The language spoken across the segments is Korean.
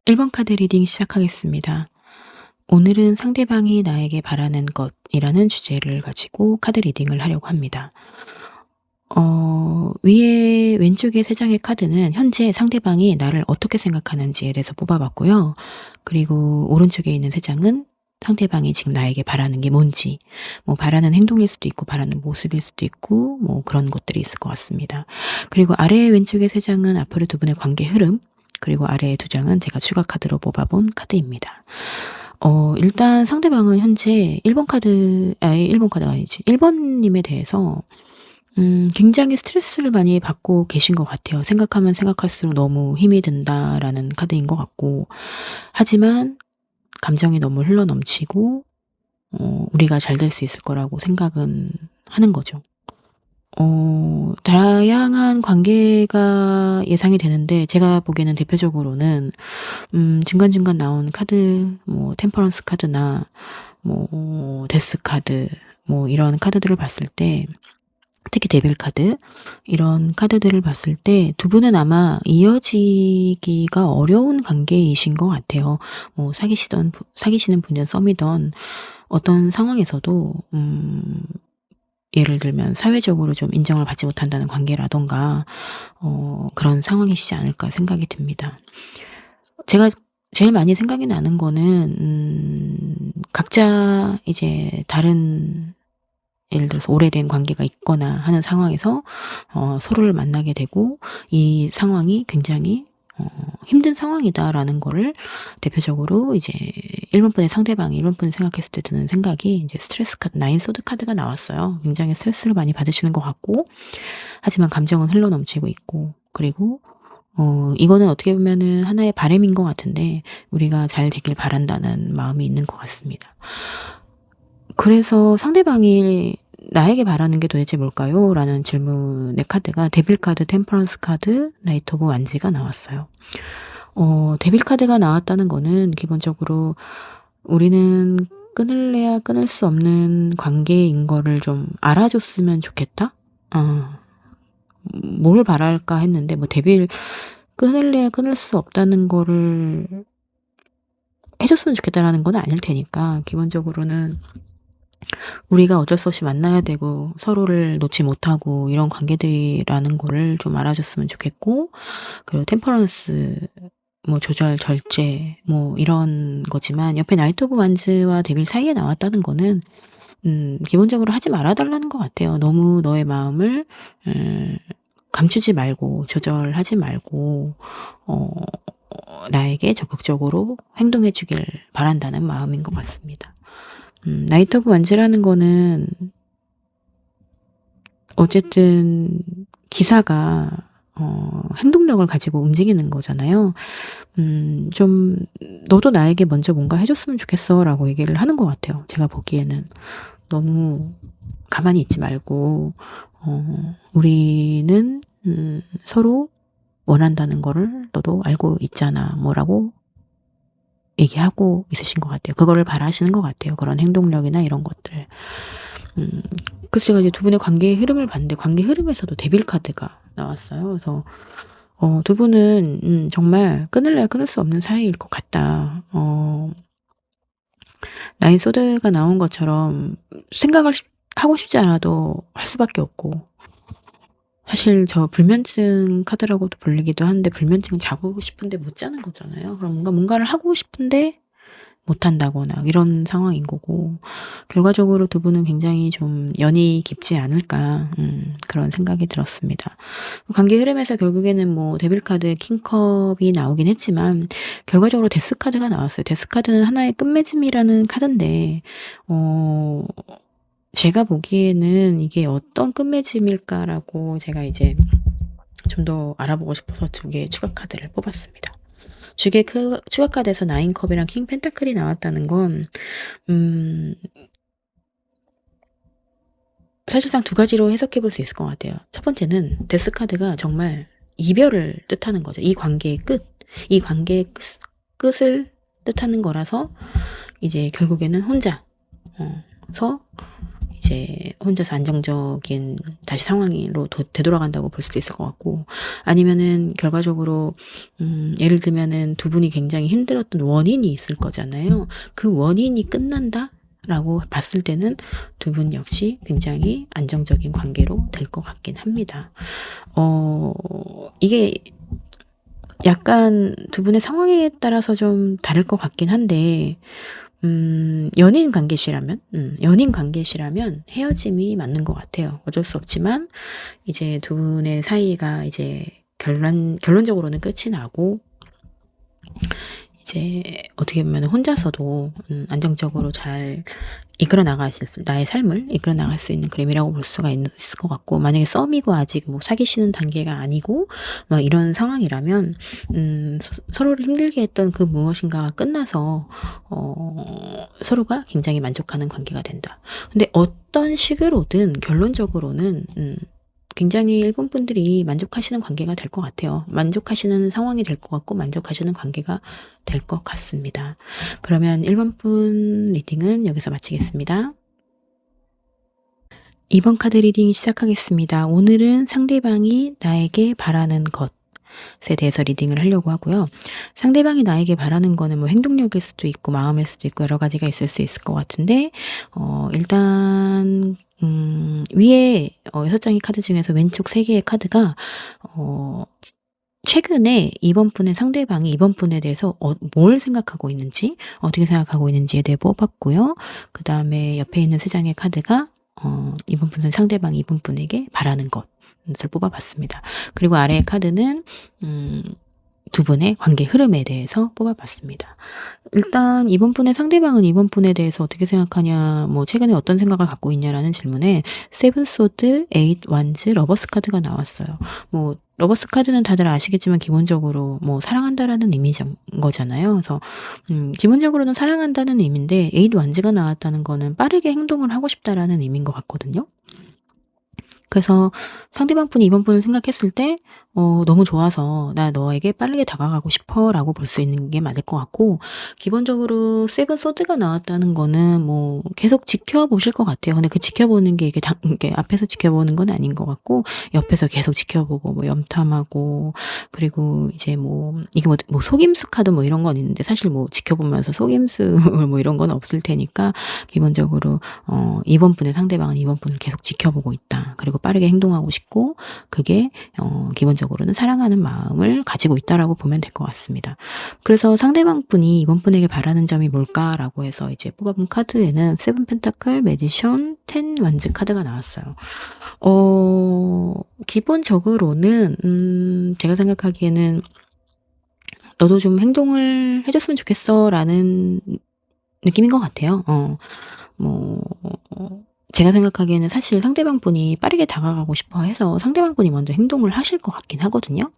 1번 카드 리딩 시작하겠습니다. 오늘은 상대방이 나에게 바라는 것이라는 주제를 가지고 카드 리딩을 하려고 합니다. 위에 왼쪽에 3 장의 카드는 현재 상대방이 나를 어떻게 생각하는지에 대해서 뽑아봤고요. 그리고 오른쪽에 있는 3 장은 상대방이 지금 나에게 바라는 게 뭔지, 뭐 바라는 행동일 수도 있고 바라는 모습일 수도 있고 뭐 그런 것들이 있을 것 같습니다. 그리고 아래 왼쪽에 3 장은 앞으로 두 분의 관계 흐름, 그리고 아래 2 장은 제가 추가 카드로 뽑아본 카드입니다. 일단 상대방은 현재 1번 카드, 1번 카드가 아니지. 1번 님에 대해서 굉장히 스트레스를 많이 받고 계신 것 같아요. 생각하면 생각할수록 너무 힘이 든다라는 카드인 것 같고, 하지만 감정이 너무 흘러넘치고 우리가 잘 될 수 있을 거라고 생각은 하는 거죠. 다양한 관계가 예상이 되는데, 제가 보기에는 대표적으로는 중간중간 나온 카드, 뭐 템퍼런스 카드나 뭐 데스 카드, 뭐 이런 카드들을 봤을 때, 특히 데빌 카드, 이런 카드들을 봤을 때 두 분은 아마 이어지기가 어려운 관계이신 것 같아요. 뭐 사귀시는 분이든 썸이든 어떤 상황에서도 예를 들면 사회적으로 좀 인정을 받지 못한다는 관계라든가 그런 상황이시지 않을까 생각이 듭니다. 제가 제일 많이 생각이 나는 거는 각자 이제 다른, 예를 들어서 오래된 관계가 있거나 하는 상황에서 서로를 만나게 되고, 이 상황이 굉장히 힘든 상황이다라는 거를 대표적으로 이제 1번 분의 상대방이 1번 분을 생각했을 때 드는 생각이, 이제 스트레스 카드, 나인 소드 카드가 나왔어요. 굉장히 스트레스를 많이 받으시는 것 같고, 하지만 감정은 흘러넘치고 있고, 그리고 이거는 어떻게 보면은 하나의 바람인 것 같은데, 우리가 잘 되길 바란다는 마음이 있는 것 같습니다. 그래서 상대방이 나에게 바라는 게 도대체 뭘까요? 라는 질문의 카드가 데빌 카드, 템퍼런스 카드, 나이트 오브 완지가 나왔어요. 데빌 카드가 나왔다는 거는 기본적으로 우리는 끊을래야 끊을 수 없는 관계인 거를 좀 알아줬으면 좋겠다? 뭘 바랄까 했는데, 뭐 데빌, 끊을래야 끊을 수 없다는 거를 해 줬으면 좋겠다라는 건 아닐 테니까, 기본적으로는 우리가 어쩔 수 없이 만나야 되고 서로를 놓지 못하고 이런 관계들이라는 거를 좀 알아줬으면 좋겠고, 그리고 템퍼런스, 뭐 조절, 절제, 뭐 이런 거지만, 옆에 나이트 오브 완즈와 데빌 사이에 나왔다는 거는 기본적으로 하지 말아 달라는 것 같아요. 너무 너의 마음을 감추지 말고 조절하지 말고 어 나에게 적극적으로 행동해 주길 바란다는 마음인 것 같습니다. 나이트 오브 완즈라는 거는 어쨌든 기사가 행동력을 가지고 움직이는 거잖아요. 좀 "너도 나에게 먼저 뭔가 해 줬으면 좋겠어."라고 얘기를 하는 것 같아요, 제가 보기에는. 너무 가만히 있지 말고 "우리는 서로 원한다는 거를 너도 알고 있잖아." 뭐라고 얘기하고 있으신 것 같아요. 그거를 바라시는 것 같아요, 그런 행동력이나 이런 것들. 음 그래서 제가 이제 두 분의 관계의 흐름을 봤는데, 관계 흐름에서도 데빌 카드가 나왔어요. 그래서 두 분은 정말 끊을래야 끊을 수 없는 사이일 것 같다. 나인 소드가 나온 것처럼 생각을 하고 싶지 않아도 할 수밖에 없고, 사실 저 불면증 카드라고도 불리기도 하는데, 불면증은 자고 싶은데 못 자는 거잖아요. 그럼 뭔가를 하고 싶은데 못한다거나 이런 상황인 거고, 결과적으로 두 분은 굉장히 좀 연이 깊지 않을까, 그런 생각이 들었습니다. 관계 흐름에서 결국에는 뭐 데빌 카드, 킹컵이 나오긴 했지만 결과적으로 데스 카드가 나왔어요. 데스 카드는 하나의 끝맺음이라는 카드인데, 어 제가 보기에는 이게 어떤 끝맺음일까라고 제가 이제 좀 더 알아보고 싶어서 2 개의 추가 카드를 뽑았습니다. 추가 카드에서 나인 컵이랑 킹 펜타클이 나왔다는 건 음 사실상 2 가지로 해석해 볼 수 있을 것 같아요. 첫 번째는 데스 카드가 정말 이별을 뜻하는 거죠. 이 관계의 끝, 이 관계의 끝을 뜻하는 거라서, 이제 결국에는 혼자 서 이제 혼자서 안정적인 다시 상황으로 되돌아간다고 볼 수도 있을 것 같고, 아니면은 결과적으로 예를 들면은 두 분이 굉장히 힘들었던 원인이 있을 거잖아요. 그 원인이 끝난다? 라고 봤을 때는 두 분 역시 굉장히 안정적인 관계로 될 것 같긴 합니다. 이게 약간 두 분의 상황에 따라서 좀 다를 것 같긴 한데, 연인 관계시라면 헤어짐이 맞는 것 같아요. 어쩔 수 없지만, 이제 두 분의 사이가 이제 결론적으로는 끝이 나고, 이제 어떻게 보면 혼자서도 안정적으로 잘 나의 삶을 이끌어 나갈 수 있는 그림이라고 볼 수가 있을 것 같고, 만약에 썸이고 아직 뭐 사귀시는 단계가 아니고 뭐 이런 상황이라면 서로를 힘들게 했던 그 무엇인가가 끝나서 서로가 굉장히 만족하는 관계가 된다. 근데 어떤 식으로든 결론적으로는 굉장히 일본 분들이 만족하시는 관계가 될 것 같아요. 만족하시는 상황이 될 것 같고 만족하시는 관계가 될 것 같습니다. 그러면 1번 분 리딩은 여기서 마치겠습니다. 2번 카드 리딩 시작하겠습니다. 오늘은 상대방이 나에게 바라는 것에 대해서 리딩을 하려고 하고요. 상대방이 나에게 바라는 거는 뭐 행동력일 수도 있고 마음일 수도 있고 여러 가지가 있을 수 있을 것 같은데, 일단 위에 6장의 카드 중에서 왼쪽 3개의 카드가 최근에 이번 분의 상대방이 이번 분에 대해서 뭘 생각하고 있는지, 어떻게 생각하고 있는지에 대해 뽑았고요. 그 다음에 옆에 있는 3장의 카드가 이번 분은 상대방이 이번 분에게 바라는 것을 뽑아봤습니다. 그리고 아래의 카드는 두 분의 관계 흐름에 대해서 뽑아봤습니다. 일단 이번 분의 상대방은 이번 분에 대해서 어떻게 생각하냐, 뭐 최근에 어떤 생각을 갖고 있냐라는 질문에 세븐 소드, 에잇 완즈, 러버스 카드가 나왔어요. 뭐 러버스 카드는 다들 아시겠지만 기본적으로 뭐 사랑한다라는 의미인 거잖아요. 그래서 기본적으로는 사랑한다는 의미인데 에잇 완즈가 나왔다는 거는 빠르게 행동을 하고 싶다라는 의미인 것 같거든요. 그래서 상대방 분이 이번 분을 생각했을 때 너무 좋아서 "나 너에게 빠르게 다가가고 싶어."라고 볼 수 있는 게 맞을 것 같고, 기본적으로 세븐 소드가 나왔다는 거는 뭐 계속 지켜보실 것 같아요. 근데 그 지켜보는 게 이게 앞에서 지켜보는 건 아닌 것 같고, 옆에서 계속 지켜보고 뭐 염탐하고, 그리고 이제 뭐 이게 뭐 속임수 카드 뭐 이런 건 있는데, 사실 뭐 지켜보면서 속임수 뭐 이런 건 없을 테니까, 기본적으로 이번 분의 상대방은 이번 분을 계속 지켜보고 있다. 그리고 빠르게 행동하고 싶고, 그게 기본적으로는 사랑하는 마음을 가지고 있다라고 보면 될 것 같습니다. 그래서 상대방 분이 이번 분에게 바라는 점이 뭘까라고 해서 이제 뽑아본 카드에는 세븐 펜타클, 매지션, 10 완즈 카드가 나왔어요. 기본적으로는 제가 생각하기에는 "너도 좀 행동을 해줬으면 좋겠어"라는 느낌인 것 같아요. 뭐 제가 생각하기에는 사실 상대방 분이 빠르게 다가가고 싶어 해서 상대방 분이 먼저 행동을 하실 것 같긴 하거든요.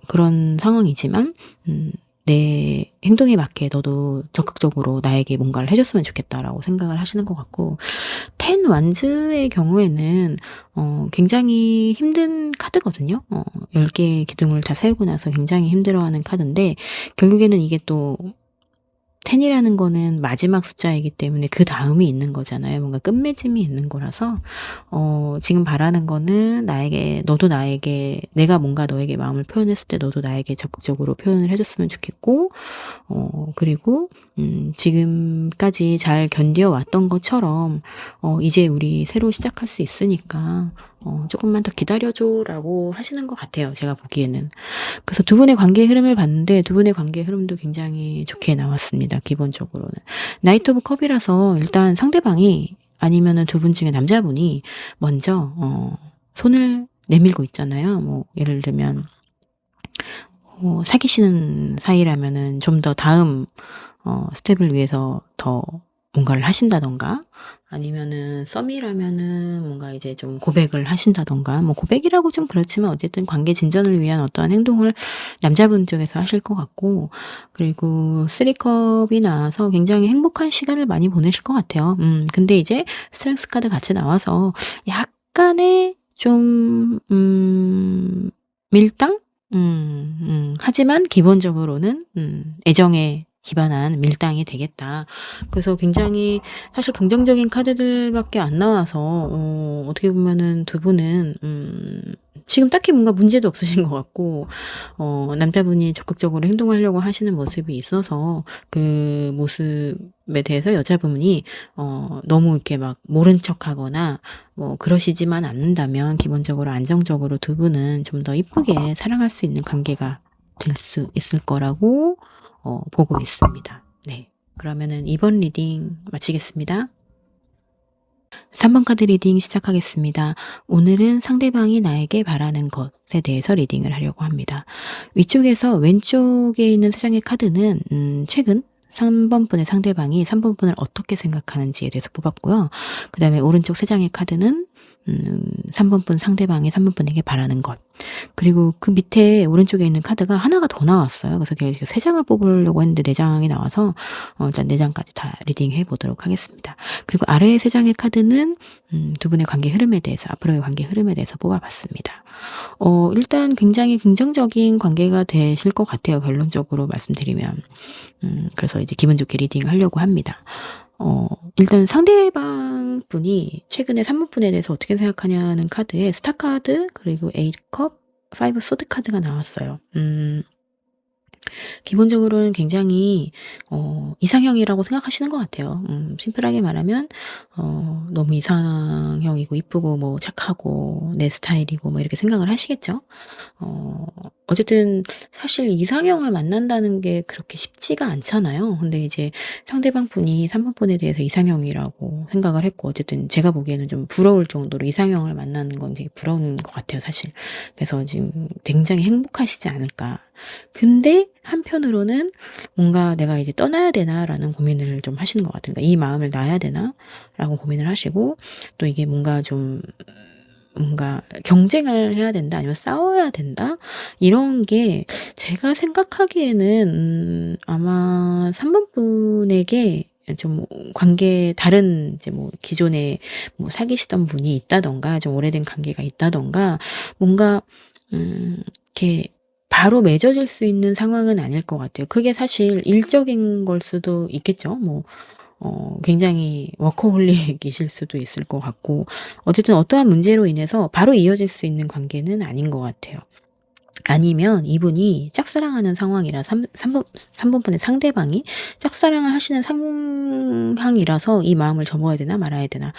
그런 상황이지만 내 행동에 맞게 "너도 적극적으로 나에게 뭔가를 해 줬으면 좋겠다."라고 생각을 하시는 것 같고, 10 완즈의 경우에는 굉장히 힘든 카드거든요. 10개의 기둥을 다 세우고 나서 굉장히 힘들어하는 카드인데, 결국에는 이게 또 10이라는 거는 마지막 숫자이기 때문에 그다음이 있는 거잖아요. 뭔가 끝맺음이 있는 거라서 지금 바라는 거는 내가 뭔가 너에게 마음을 표현했을 때 너도 나에게 적극적으로 표현을 해 줬으면 좋겠고, 그리고 지금까지 잘 견뎌왔던 것처럼 이제 우리 새로 시작할 수 있으니까 "조금만 더 기다려 줘."라고 하시는 것 같아요, 제가 보기에는. 그래서 두 분의 관계의 흐름을 봤는데 두 분의 관계의 흐름도 굉장히 좋게 나왔습니다, 기본적으로는. 나이트 오브 컵이라서 일단 상대방이, 아니면은 두 분 중에 남자분이 먼저 손을 내밀고 있잖아요. 뭐 예를 들면 사귀시는 사이라면은 좀 더 다음 스텝을 위해서 더 뭔가를 하신다든가, 아니면은 썸이라면은 뭔가 이제 좀 고백을 하신다든가, 뭐 고백이라고 좀 그렇지만 어쨌든 관계 진전을 위한 어떠한 행동을 남자분 쪽에서 하실 것 같고, 그리고 3컵이 나와서 굉장히 행복한 시간을 많이 보내실 것 같아요. 근데 이제 스트렝스 카드 같이 나와서 약간의 좀 밀당? 하지만 기본적으로는 애정의 기반한 밀당이 되겠다. 그래서 굉장히 사실 긍정적인 카드들밖에 안 나와서 어떻게 보면은 두 분은 지금 딱히 뭔가 문제도 없으신 것 같고 남자분이 적극적으로 행동하려고 하시는 모습이 있어서 그 모습에 대해서 여자분이 너무 이렇게 막 모른 척하거나 뭐 그러시지만 않는다면 기본적으로 안정적으로 두 분은 좀 더 이쁘게 사랑할 수 있는 관계가 될 수 있을 거라고 보고 있습니다. 네. 그러면은 2번 리딩 마치겠습니다. 3번 카드 리딩 시작하겠습니다. 오늘은 상대방이 나에게 바라는 것에 대해서 리딩을 하려고 합니다. 위쪽에서 왼쪽에 있는 3장의 카드는 최근 3번 분의 상대방이 3번 분을 어떻게 생각하는지에 대해서 뽑았고요. 그 다음에 오른쪽 3장의 카드는 3번 분 상대방이 3번 분에게 바라는 것. 그리고 그 밑에 오른쪽에 있는 카드가 하나가 더 나왔어요. 그래서 3장을 뽑으려고 했는데 4장이 나와서 일단 4장까지 다 리딩해 보도록 하겠습니다. 그리고 아래에 3장의 카드는 두 분의 관계 흐름에 대해서, 앞으로의 관계 흐름에 대해서 뽑아봤습니다. 일단 굉장히 긍정적인 관계가 되실 것 같아요. 결론적으로 말씀드리면. 그래서 이제 기분 좋게 리딩을 하려고 합니다. 일단 상대방 분이 최근에 3번 분에 대해서 어떻게 생각하냐는 카드에 스타 카드, 그리고 8컵, 5 소드 카드가 나왔어요. 기본적으로는 굉장히 이상형이라고 생각하시는 것 같아요. 심플하게 말하면 너무 이상형이고 이쁘고 뭐 착하고 내 스타일이고 뭐 이렇게 생각을 하시겠죠. 어쨌든 사실 이상형을 만난다는 게 그렇게 쉽지가 않잖아요. 근데 이제 상대방 분이 3번 분에 대해서 이상형이라고 생각을 했고, 어쨌든 제가 보기에는 좀 부러울 정도로 이상형을 만나는 건 되게 부러운 것 같아요, 사실. 그래서 지금 굉장히 행복하시지 않을까. 근데 한편으로는 뭔가 '내가 이제 떠나야 되나?'라는 고민을 좀 하시는 것 같아요. 그러니까 '이 마음을 놔야 되나?'라고 고민을 하시고, 또 이게 뭔가 '경쟁을 해야 된다.' 아니면 '싸워야 된다.' 이런 게 제가 생각하기에는 아마 3번 분에게 좀 관계 다른 이제 뭐 기존에 뭐 사귀시던 분이 있다든가 좀 오래된 관계가 있다든가 뭔가 이렇게 바로 맺어질 수 있는 상황은 아닐 것 같아요. 그게 사실 일적인 걸 수도 있겠죠. 뭐 굉장히 워커홀릭이실 수도 있을 것 같고, 어쨌든 어떠한 문제로 인해서 바로 이어질 수 있는 관계는 아닌 것 같아요. 아니면 이분이 짝사랑하는 상황이라 3번 분의 상대방이 짝사랑을 하시는 상황이라서 이 마음을 접어야 되나 말아야 되나.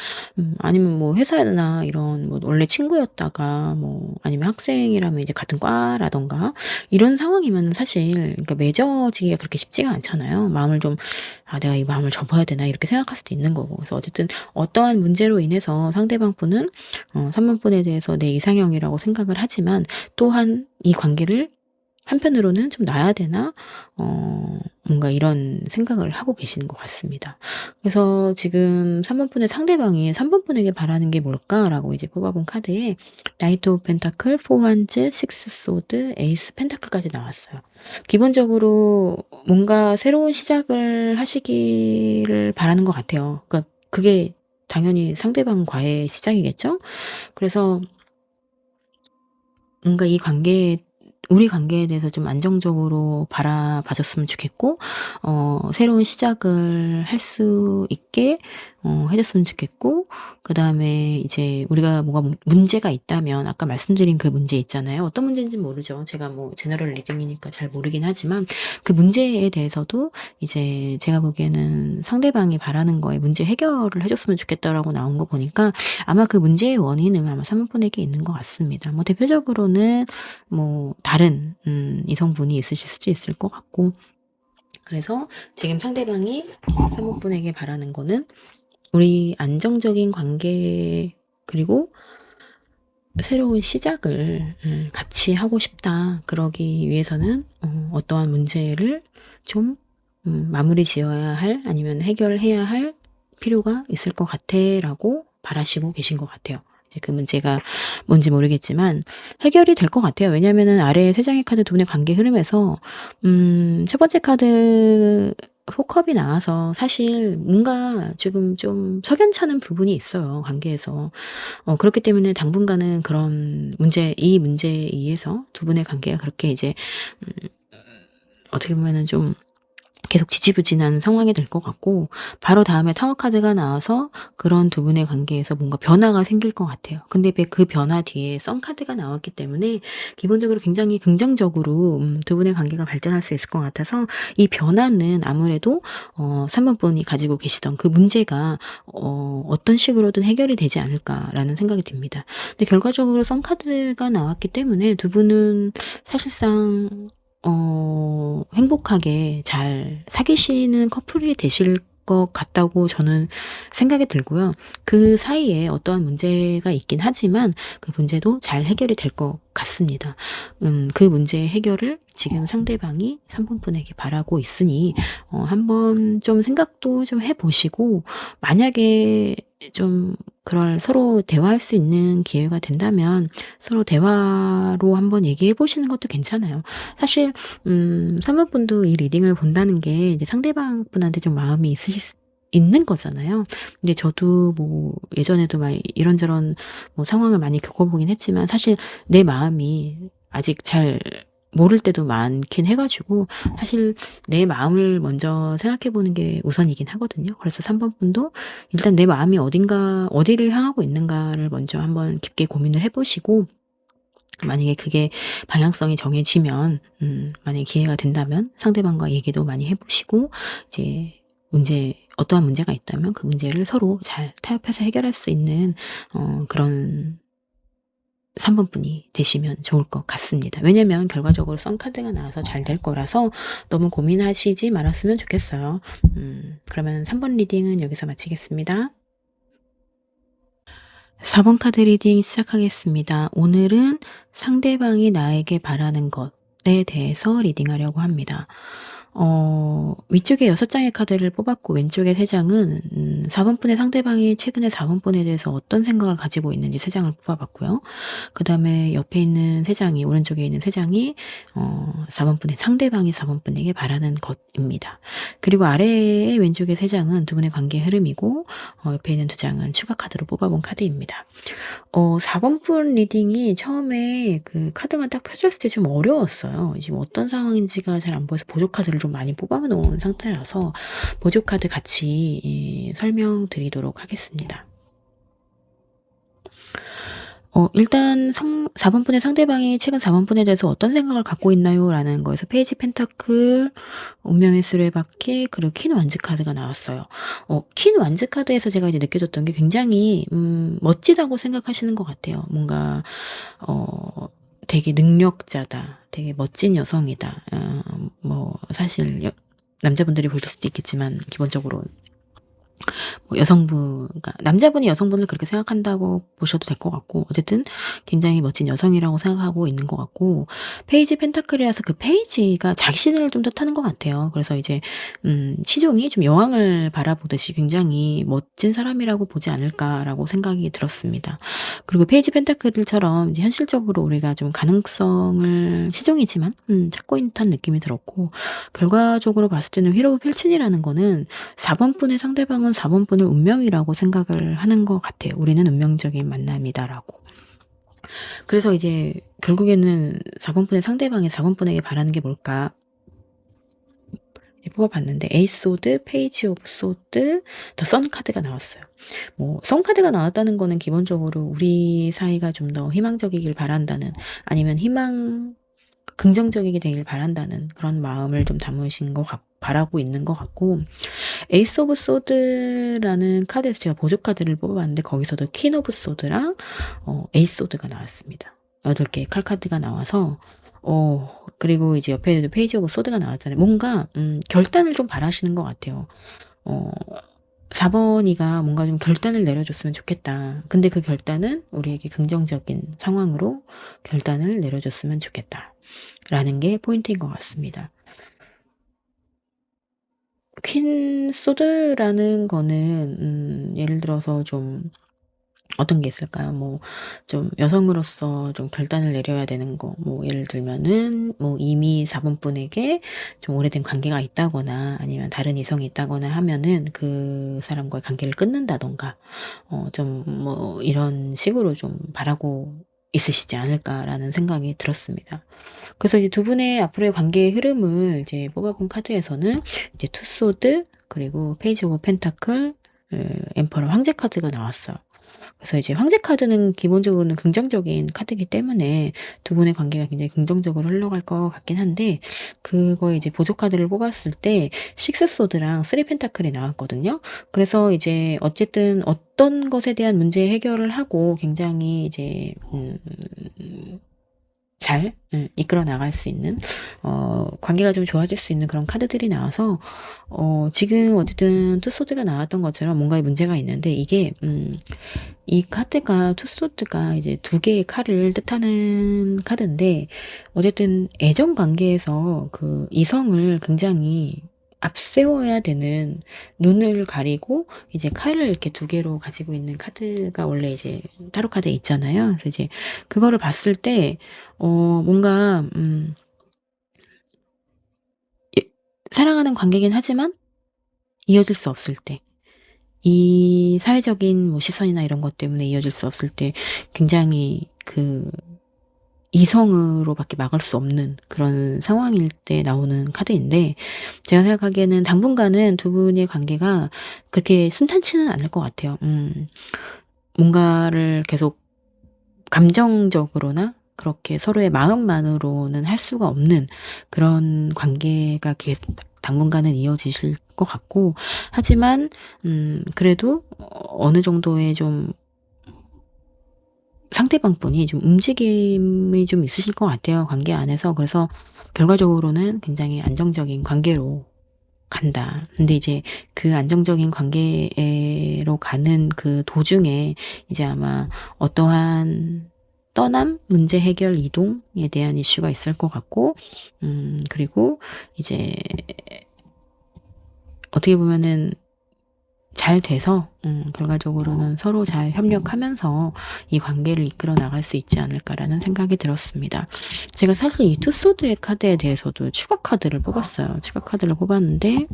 아니면 뭐 회사나 이런 뭐 원래 친구였다가 뭐 아니면 학생이라면 이제 같은 과라던가 이런 상황이면 사실 그러니까 맺어지기가 그렇게 쉽지가 않잖아요. 마음을 좀 '아 내가 이 마음을 접어야 되나.' 이렇게 생각할 수도 있는 거고. 그래서 어쨌든 어떠한 문제로 인해서 상대방 분은 3번 분에 대해서 내 이상형이라고 생각을 하지만, 또한 이 관계를 한편으로는 '좀 놔야 되나?' 뭔가 이런 생각을 하고 계시는 것 같습니다. 그래서 지금 3번 분의 상대방이 3번 분에게 바라는 게 뭘까라고 이제 뽑아본 카드에 나이트 오브 펜타클, 4 한즈, 6 소드, 에이스 펜타클까지 나왔어요. 기본적으로 뭔가 새로운 시작을 하시기를 바라는 것 같아요. 그러니까 그게 당연히 상대방과의 시작이겠죠? 그래서 뭔가 이 관계 우리 관계에 대해서 좀 안정적으로 바라봐 줬으면 좋겠고, 새로운 시작을 할 수 있게 해 줬으면 좋겠고, 그다음에 이제 우리가 뭐가 문제가 있다면 아까 말씀드린 그 문제 있잖아요. 어떤 문제인지는 모르죠. 제가 뭐 제너럴 리딩이니까 잘 모르긴 하지만 그 문제에 대해서도 이제 제가 보기에는 상대방이 바라는 거에 문제 해결을 해 줬으면 좋겠다라고 나온 거 보니까 아마 그 문제의 원인은 아마 사모분에게 있는 것 같습니다. 뭐 대표적으로는 뭐 다른 이성분이 있으실 수도 있을 것 같고, 그래서 지금 상대방이 사모분에게 바라는 거는 우리 안정적인 관계, 그리고 새로운 시작을 같이 하고 싶다. 그러기 위해서는 어떠한 문제를 좀 마무리 지어야 할, 아니면 해결해야 할 필요가 있을 것 같아라고 바라시고 계신 것 같아요. 이제 그 문제가 뭔지 모르겠지만 해결이 될 것 같아요. 왜냐하면은 아래에 3장의 카드 두 분의 관계 흐름에서 첫 번째 카드 포컵이 나와서 사실 뭔가 지금 좀 석연찮은 부분이 있어요, 관계에서. 그렇기 때문에 당분간은 그런 이 문제에 의해서 두 분의 관계가 그렇게 이제 음 어떻게 보면은 좀 계속 지지부진한 상황이 될 것 같고, 바로 다음에 타워 카드가 나와서 그런 두 분의 관계에서 뭔가 변화가 생길 것 같아요. 근데 왜 그 변화 뒤에 선 카드가 나왔기 때문에 기본적으로 굉장히 긍정적으로 두 분의 관계가 발전할 수 있을 것 같아서, 이 변화는 아무래도 3 번분이 가지고 계시던 그 문제가 어떤 식으로든 해결이 되지 않을까라는 생각이 듭니다. 근데 결과적으로 선 카드가 나왔기 때문에 두 분은 사실상 행복하게 잘 사귀시는 커플이 되실 것 같다고 저는 생각이 들고요. 그 사이에 어떠한 문제가 있긴 하지만 그 문제도 잘 해결이 될 것 같습니다. 그 문제의 해결을 지금 상대방이 3 번분에게 바라고 있으니 한번 좀 생각도 좀 해 보시고, 만약에 좀 그럴 서로 대화할 수 있는 기회가 된다면 서로 대화로 한번 얘기해 보시는 것도 괜찮아요. 사실 3 번분도 이 리딩을 본다는 게 이제 상대방 분한테 좀 마음이 있으실 수 있는 거잖아요. 근데 저도 뭐 예전에도 막 이런저런 뭐 상황을 많이 겪어보긴 했지만, 사실 내 마음이 아직 잘 모를 때도 많긴 해 가지고 사실 내 마음을 먼저 생각해 보는 게 우선이긴 하거든요. 그래서 3 번분도 일단 내 마음이 어딘가 어디를 향하고 있는가를 먼저 한번 깊게 고민을 해 보시고, 만약에 그게 방향성이 정해지면 만약에 기회가 된다면 상대방과 얘기도 많이 해 보시고, 이제 어떠한 문제가 있다면 그 문제를 서로 잘 타협해서 해결할 수 있는 그런 3 번분이 되시면 좋을 것 같습니다. 왜냐면 결과적으로 썬카드가 나와서 잘 될 거라서 너무 고민하시지 말았으면 좋겠어요. 그러면 3번 리딩은 여기서 마치겠습니다. 4번 카드 리딩 시작하겠습니다. 오늘은 상대방이 나에게 바라는 것에 대해서 리딩하려고 합니다. 위쪽에 6 장의 카드를 뽑았고 왼쪽에 3 장은 4 번분의 상대방이 최근에 4 번분에 대해서 어떤 생각을 가지고 있는지 3 장을 뽑아 봤고요. 그다음에 옆에 있는 3 장이, 오른쪽에 있는 3 장이 4 번분의 상대방이 4 번분에게 바라는 것입니다. 그리고 아래에 왼쪽에 3 장은 두 분의 관계의 흐름이고, 옆에 있는 2 장은 추가 카드로 뽑아 본 카드입니다. 4 번분 리딩이 처음에 그 카드만 딱 펴졌을 때 좀 어려웠어요. 지금 어떤 상황인지가 잘 안 보여서 보조 카드를 좀 많이 뽑아 놓은 상태라서 보조 카드 같이 설명드리도록 하겠습니다. 일단 4 번분의 상대방이 최근 4 번분에 대해서 어떤 생각을 갖고 있나요?'라는 거에서 페이지 펜타클, 운명의 수레바퀴, 그리고 퀸 완즈 카드가 나왔어요. 퀸 완즈 카드에서 제가 이제 느껴졌던 게 굉장히 멋지다고 생각하시는 것 같아요. 뭔가 되게 능력자다, 되게 멋진 여성이다. 뭐 사실 남자분들이 보실 수도 있겠지만 기본적으로 뭐 그러니까 남자분이 여성분을 그렇게 생각한다고 보셔도 될 것 같고, 어쨌든 굉장히 멋진 여성이라고 생각하고 있는 것 같고, 페이지 펜타클이라서 그 페이지가 자신을 좀 뜻하는 것 같아요. 그래서 이제 시종이 좀 여왕을 바라보듯이 굉장히 멋진 사람이라고 보지 않을까라고 생각이 들었습니다. 그리고 페이지 펜타클처럼 이제 현실적으로 우리가 좀 가능성을, 시종이지만 찾고 있는 듯한 느낌이 들었고, 결과적으로 봤을 때는 휠 오브 필친이라는 거는 4 번분의 상대방은 4 번분을 운명이라고 생각을 하는 것 같아요. '우리는 운명적인 만남이다.'라고. 그래서 이제 결국에는 4 번분의 상대방이 4 번분에게 바라는 게 뭘까 이제 뽑아 봤는데, 에이스 오드, 페이지 오브 소드, 더 선 카드가 나왔어요. 뭐 선 카드가 나왔다는 거는 기본적으로 우리 사이가 좀 더 희망적이길 바란다는, 아니면 긍정적이게 되길 바란다는 그런 마음을 좀 담으신 것 바라고 있는 것 같고, 에이스 오브 소드라는 카드에서 제가 보조 카드를 뽑아 봤는데 거기서도 퀸 오브 소드랑 에이스 소드가 나왔습니다. 8개의 칼 카드가 나와서, 그리고 이제 옆에도 페이지 오브 소드가 나왔잖아요. 뭔가 결단을 좀 바라시는 것 같아요. 어 4 번이가 뭔가 좀 결단을 내려줬으면 좋겠다. 근데 그 결단은 우리에게 긍정적인 상황으로 결단을 내려줬으면 좋겠다라는 게 포인트인 것 같습니다. 퀸 소드라는 거는 예를 들어서 좀 어떤 게 있을까요? 뭐 좀 여성으로서 좀 결단을 내려야 되는 거, 뭐 예를 들면은 뭐 이미 4 번분에게 좀 오래된 관계가 있다거나 아니면 다른 이성이 있다거나 하면은 그 사람과의 관계를 끊는다든가, 좀 뭐 이런 식으로 좀 바라고 있으시지 않을까라는 생각이 들었습니다. 그래서 이제 두 분의 앞으로의 관계의 흐름을 이제 뽑아본 카드에서는 이제 투소드 그리고 페이지 오브 펜타클, 엠퍼러 황제 카드가 나왔어요. 그래서 이제 황제 카드는 기본적으로는 긍정적인 카드이기 때문에 두 분의 관계가 굉장히 긍정적으로 흘러갈 것 같긴 한데, 그거에 이제 보조 카드를 뽑았을 때 식스 소드랑 쓰리 펜타클이 나왔거든요. 그래서 이제 어쨌든 어떤 것에 대한 문제 해결을 하고 굉장히 이제 잘 이끌어 나갈 수 있는, 관계가 좀 좋아질 수 있는 그런 카드들이 나와서, 지금 어쨌든 투소드가 나왔던 것처럼 뭔가에 문제가 있는데, 이게 이 카드가 투소드가 이제 두 개의 칼을 뜻하는 카드인데, 어쨌든 애정 관계에서 그 이성을 굉장히 앞세워야 되는, 눈을 가리고 이제 칼을 이렇게 두 개로 가지고 있는 카드가 원래 이제 타로 카드에 있잖아요. 그래서 이제 그거를 봤을 때 뭔가 예, 사랑하는 관계긴 하지만 이어질 수 없을 때, 이 사회적인 뭐 시선이나 이런 것 때문에 이어질 수 없을 때 굉장히 그 이성으로밖에 막을 수 없는 그런 상황일 때 나오는 카드인데, 제가 생각하기에는 당분간은 두 분의 관계가 그렇게 순탄치는 않을 것 같아요. 뭔가를 계속 감정적으로나 그렇게 서로의 마음만으로는 할 수가 없는 그런 관계가 당분간은 이어지실 것 같고, 하지만 그래도 어느 정도의 좀 상대방분이 좀 움직임이 좀 있으실 것 같아요, 관계 안에서. 그래서 결과적으로는 굉장히 안정적인 관계로 간다. 근데 이제 그 안정적인 관계로 가는 그 도중에 이제 아마 어떠한 떠남, 문제 해결, 이동에 대한 이슈가 있을 것 같고, 그리고 이제 어떻게 보면은 잘 돼서 결과적으로는 서로 잘 협력하면서 이 관계를 이끌어 나갈 수 있지 않을까라는 생각이 들었습니다. 제가 사실 이 투소드의 카드에 대해서도 추가 카드를 뽑았어요. 추가 카드를 뽑았는데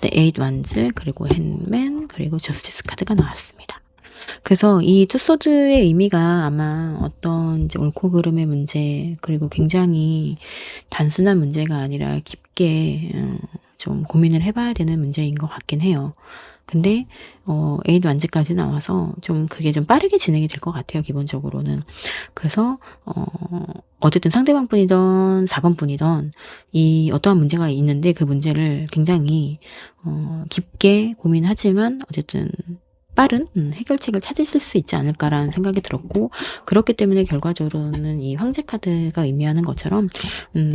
네, 에잇 완즈, 그리고 핸맨, 그리고 저스티스 카드가 나왔습니다. 그래서 이 투소드의 의미가 아마 어떤 이제 옳고 그름의 문제, 그리고 굉장히 단순한 문제가 아니라 깊게 좀 고민을 해봐야 되는 문제인 것 같긴 해요. 근데 에잇 완즈까지 나와서 좀 그게 좀 빠르게 진행이 될 것 같아요, 기본적으로는. 그래서 어쨌든 상대방 분이든 4번 분이든 이 어떠한 문제가 있는데 그 문제를 굉장히 깊게 고민하지만 어쨌든 빠른 해결책을 찾으실 수 있지 않을까라는 생각이 들었고, 그렇기 때문에 결과적으로는 이 황제 카드가 의미하는 것처럼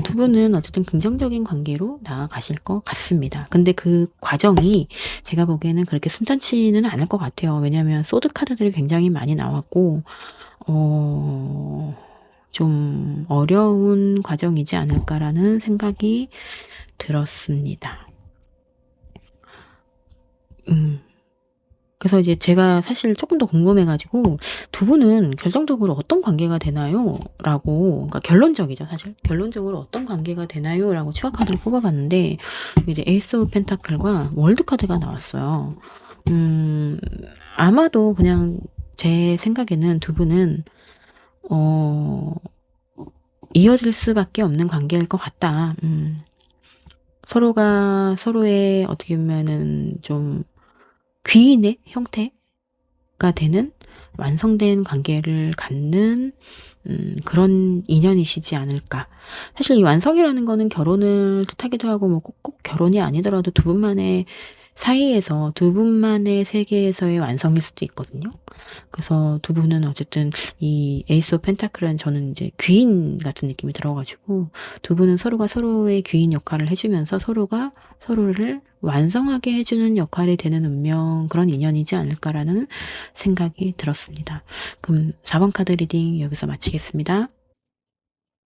두 분은 어쨌든 긍정적인 관계로 나아가실 것 같습니다. 근데 그 과정이 제가 보기에는 그렇게 순탄치는 않을 것 같아요. 왜냐하면 소드 카드들이 굉장히 많이 나왔고 좀 어려운 과정이지 않을까라는 생각이 들었습니다. 그래서 이제 제가 사실 조금 더 궁금해 가지고 두 분은 결정적으로 어떤 관계가 되나요? 라고, 그러니까 결론적이죠, 사실. 결론적으로 어떤 관계가 되나요? 라고 추가 카드를 뽑아 봤는데 이제 에이스 오브 펜타클과 월드 카드가 나왔어요. 아마도 그냥 제 생각에는 두 분은 이어질 수밖에 없는 관계일 것 같다. 서로가 서로의 어떻게 보면은 좀 귀인의 형태가 되는 완성된 관계를 갖는 그런 인연이시지 않을까. 사실 이 완성이라는 거는 결혼을 뜻하기도 하고 뭐 꼭 결혼이 아니더라도 두 분만의 사이에서 두 분만의 세계에서의 완성일 수도 있거든요. 그래서 두 분은 어쨌든 이 에이스 오브 펜타클은 저는 이제 귀인 같은 느낌이 들어가지고 두 분은 서로가 서로의 귀인 역할을 해주면서 서로가 서로를 완성하게 해주는 역할이 되는 운명, 그런 인연이지 않을까라는 생각이 들었습니다. 그럼 4번 카드 리딩 여기서 마치겠습니다.